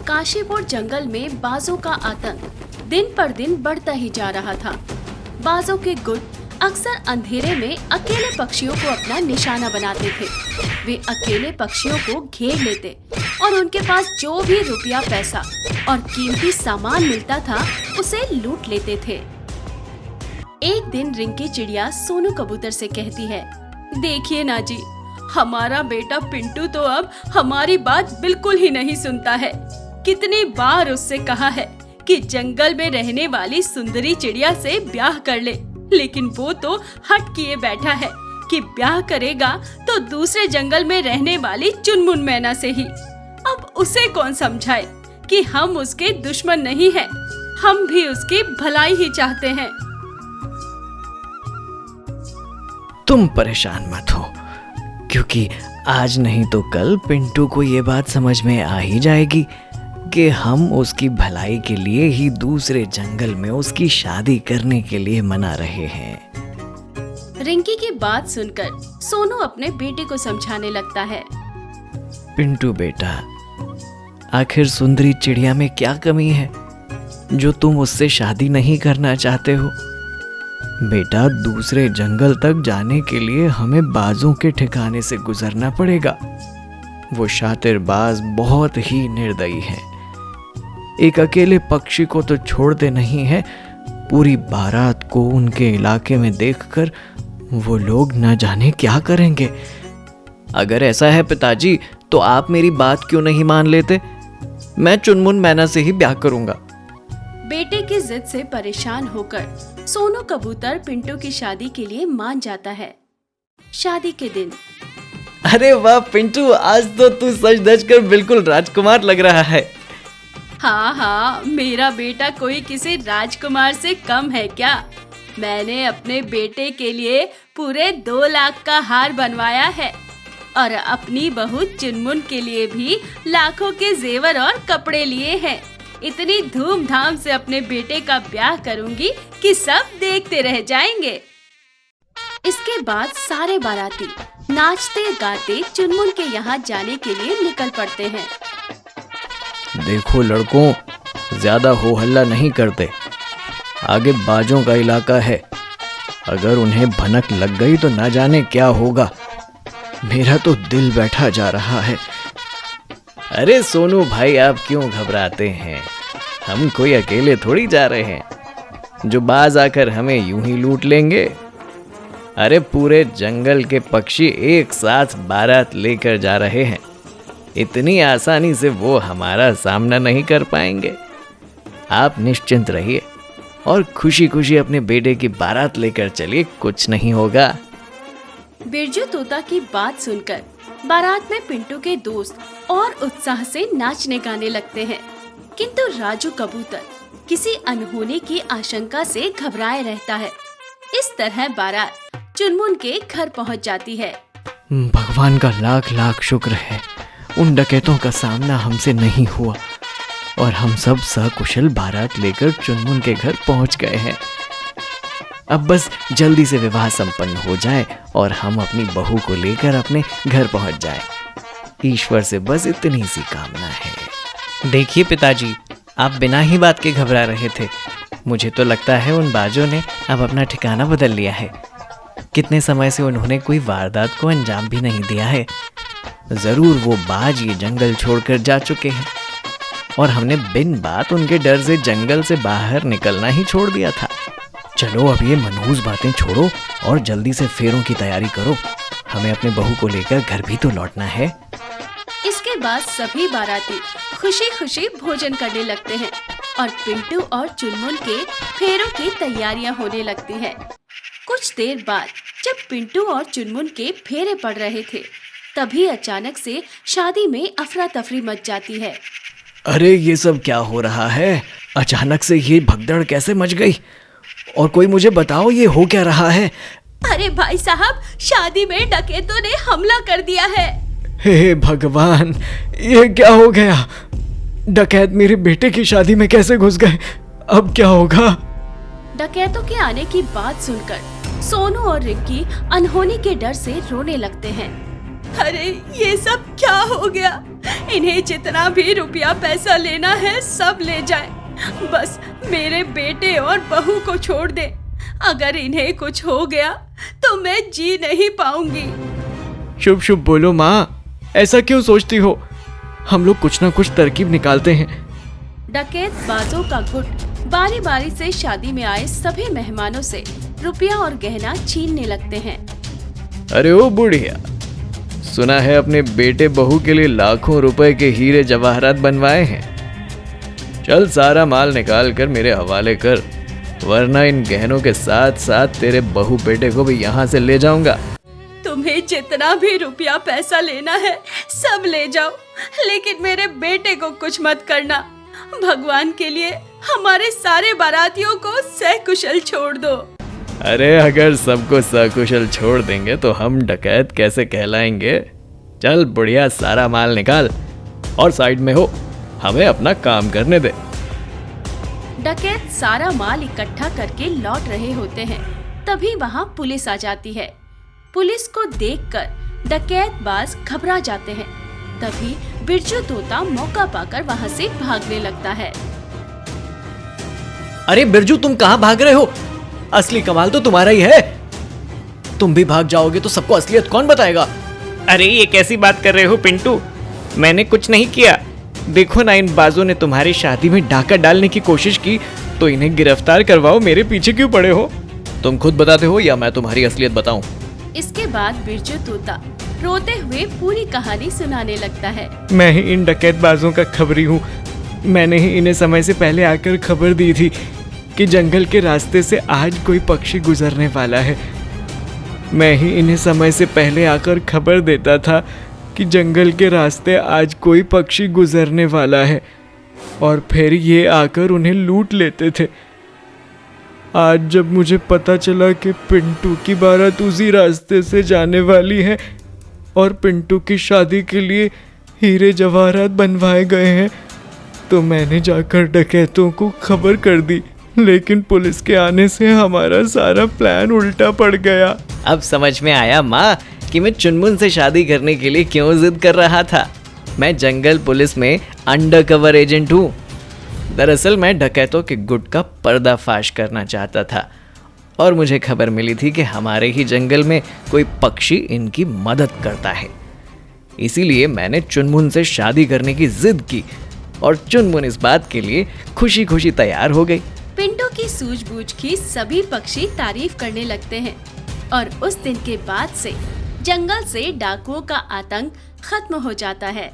काशीपुर जंगल में बाजों का आतंक दिन पर दिन बढ़ता ही जा रहा था। बाजों के गुट अक्सर अंधेरे में अकेले पक्षियों को अपना निशाना बनाते थे। वे अकेले पक्षियों को घेर लेते और उनके पास जो भी रुपया, पैसा और कीमती सामान मिलता था उसे लूट लेते थे। एक दिन रिंकी चिड़िया सोनू कबूतर से कहती है, देखिए ना जी, हमारा बेटा पिंटू तो अब हमारी बात बिल्कुल ही नहीं सुनता है। कितनी बार उससे कहा है कि जंगल में रहने वाली सुंदरी चिड़िया से ब्याह कर ले, लेकिन वो तो हट किए बैठा है कि ब्याह करेगा तो दूसरे जंगल में रहने वाली चुनमुन मैना से ही। अब उसे कौन समझाए कि हम उसके दुश्मन नहीं हैं, हम भी उसकी भलाई ही चाहते हैं। तुम परेशान मत हो, क्योंकि आज नहीं तो कल पिंटू को ये बात समझ में आ ही जाएगी कि हम उसकी भलाई के लिए ही दूसरे जंगल में उसकी शादी करने के लिए मना रहे हैं। रिंकी की बात सुनकर सोनू अपने बेटे को समझाने लगता है। पिंटू बेटा, आखिर सुंदरी चिड़िया में क्या कमी है जो तुम उससे शादी नहीं करना चाहते हो? बेटा, दूसरे जंगल तक जाने के लिए हमें बाजों के ठिकाने से गुजरना पड़ेगा। वो शातिर बाज बहुत ही निर्दयी है। एक अकेले पक्षी को तो छोड़ते नहीं है, पूरी बारात को उनके इलाके में देखकर वो लोग न जाने क्या करेंगे। अगर ऐसा है पिताजी, तो आप मेरी बात क्यों नहीं मान लेते? मैं चुनमुन मैना से ही ब्याह करूंगा। बेटे की जिद से परेशान होकर सोनू कबूतर पिंटू की शादी के लिए मान जाता है। शादी के दिन, अरे वाह पिंटू, आज तो तू सज धज कर बिल्कुल राजकुमार लग रहा है। हाँ, मेरा बेटा कोई किसी राजकुमार से कम है क्या? मैंने अपने बेटे के लिए पूरे 2 लाख का हार बनवाया है और अपनी बहू चुनमुन के लिए भी लाखों के जेवर और कपड़े लिए हैं। इतनी धूमधाम से अपने बेटे का ब्याह करूंगी कि सब देखते रह जाएंगे। इसके बाद सारे बाराती नाचते गाते चुनमुन के यहाँ जाने के लिए निकल पड़ते हैं। देखो लड़कों, ज्यादा हो हल्ला नहीं करते, आगे बाजों का इलाका है। अगर उन्हें भनक लग गई तो ना जाने क्या होगा। मेरा तो दिल बैठा जा रहा है। अरे सोनू भाई, आप क्यों घबराते हैं? हम कोई अकेले थोड़ी जा रहे हैं जो बाज आकर हमें यूं ही लूट लेंगे। अरे पूरे जंगल के पक्षी एक साथ बारात लेकर जा रहे हैं। इतनी आसानी से वो हमारा सामना नहीं कर पाएंगे। आप निश्चिंत रहिए और खुशी खुशी अपने बेटे की बारात लेकर चलिए, कुछ नहीं होगा। बिरजू तोता की बात सुनकर बारात में पिंटू के दोस्त और उत्साह से नाचने गाने लगते हैं, किंतु राजू कबूतर किसी अनहोनी की आशंका से घबराए रहता है। इस तरह बारात चुनमुन के घर पहुंच जाती है। भगवान का लाख लाख शुक्र है, उन डकैतों का सामना हमसे नहीं हुआ और हम सब सकुशल बारात लेकर चुनमुन के घर पहुंच गए हैं। अब बस जल्दी से विवाह संपन्न हो जाए और हम अपनी बहू को लेकर अपने घर पहुंच जाए। ईश्वर से बस इतनी सी कामना है। देखिए पिताजी, आप बिना ही बात के घबरा रहे थे। मुझे तो लगता है उन बाजों ने अब अपना ठिकाना बदल लिया है। कितने समय से उन्होंने कोई वारदात को अंजाम भी नहीं दिया है। जरूर वो बाज ये जंगल छोड़कर जा चुके हैं और हमने बिन बात उनके डर से जंगल से बाहर निकलना ही छोड़ दिया था। चलो अब ये मनहूस बातें छोड़ो और जल्दी से फेरों की तैयारी करो। हमें अपने बहू को लेकर घर भी तो लौटना है। इसके बाद सभी बाराती खुशी खुशी भोजन करने लगते हैं और पिंटू और चुनमुन के फेरों की तैयारियां होने लगती हैं। कुछ देर बाद जब पिंटू और चुनमुन के फेरे पड़ रहे थे, तभी अचानक से शादी में अफरा तफरी मच जाती है। अरे ये सब क्या हो रहा है? अचानक से ये भगदड़ कैसे मच गई? और कोई मुझे बताओ, ये हो क्या रहा है? अरे भाई साहब, शादी में डकैतों ने हमला कर दिया है। हे भगवान, ये क्या हो गया? डकैत मेरे बेटे की शादी में कैसे घुस गए? अब क्या होगा? डकैतों के आने की बात सुनकर सोनू और रिंकी अनहोनी के डर से रोने लगते हैं। अरे ये सब क्या हो गया? इन्हें जितना भी रुपया पैसा लेना है सब ले जाए, बस मेरे बेटे और बहू को छोड़ दे। अगर इन्हें कुछ हो गया तो मैं जी नहीं पाऊंगी। शुभ शुभ बोलो माँ, ऐसा क्यों सोचती हो? हम लोग कुछ ना कुछ तरकीब निकालते हैं। डकैत बाजों का गुट बारी बारी से शादी में आए सभी मेहमानों से रुपया और गहना छीनने लगते हैं। अरे ओ बुढ़िया, सुना है अपने बेटे बहू के लिए लाखों रुपए के हीरे जवाहरात बनवाए हैं। चल सारा माल निकाल कर मेरे हवाले कर, वरना इन गहनों के साथ साथ तेरे बहू बेटे को भी यहाँ से ले जाऊंगा। तुम्हें जितना भी रुपया पैसा लेना है सब ले जाओ, लेकिन मेरे बेटे को कुछ मत करना। भगवान के लिए हमारे सारे बारातियों को सकुशल छोड़ दो। अरे अगर सबको सकुशल छोड़ देंगे तो हम डकैत कैसे कहलाएंगे? चल बुढ़िया, सारा माल निकाल और साइड में हो, हमें अपना काम करने दे। डकैत सारा माल इकट्ठा करके लौट रहे होते हैं, तभी वहाँ पुलिस आ जाती है। पुलिस को देखकर डकैत बाज घबरा जाते हैं। तभी बिरजू तोता मौका पाकर वहाँ से भागने लगता है। अरे बिरजू, तुम कहाँ भाग रहे हो? असली कमाल तो तुम्हारा ही है। तुम भी भाग जाओगे तो सबको असलियत कौन बताएगा? अरे ये कैसी बात कर रहे हो पिंटू, मैंने कुछ नहीं किया। देखो ना, इन बाजों ने तुम्हारी शादी में डाका डालने की कोशिश की, तो इन्हें गिरफ्तार करवाओ। मेरे पीछे क्यों पड़े हो? तुम खुद बताते हो या मैं तुम्हारी असलियत बताऊं? इसके बाद बिरजू तोता रोते हुए पूरी कहानी सुनाने लगता है। मैं ही इन डकैत बाजों का खबरी हूँ। मैंने ही इन्हें समय से पहले आकर खबर दी थी कि जंगल के रास्ते से आज कोई पक्षी गुजरने वाला है। मैं ही इन्हें समय से पहले आकर खबर देता था कि जंगल के रास्ते आज कोई पक्षी गुजरने वाला है, और फिर ये आकर उन्हें लूट लेते थे। आज जब मुझे पता चला कि पिंटू की बारात उसी रास्ते से जाने वाली है और पिंटू की शादी के लिए हीरे जवाहरात बनवाए गए हैं, तो मैंने जाकर डकैतों को खबर कर दी। लेकिन पुलिस के आने से हमारा सारा प्लान उल्टा पड़ गया। अब समझ में आया माँ कि मैं चुनमुन से शादी करने के लिए क्यों जिद कर रहा था। मैं जंगल पुलिस में अंडरकवर एजेंट हूँ। दरअसल मैं डकैतों के गुट का पर्दाफाश करना चाहता था, और मुझे खबर मिली थी कि हमारे ही जंगल में कोई पक्षी इनकी मदद करता है। इसीलिए मैंने चुनमुन से शादी करने की जिद की, और चुनमुन इस बात के लिए खुशी खुशी तैयार हो गई। पिंटू की सूझबूझ की सभी पक्षी तारीफ करने लगते हैं, और उस दिन के बाद से जंगल से डाकुओं का आतंक खत्म हो जाता है।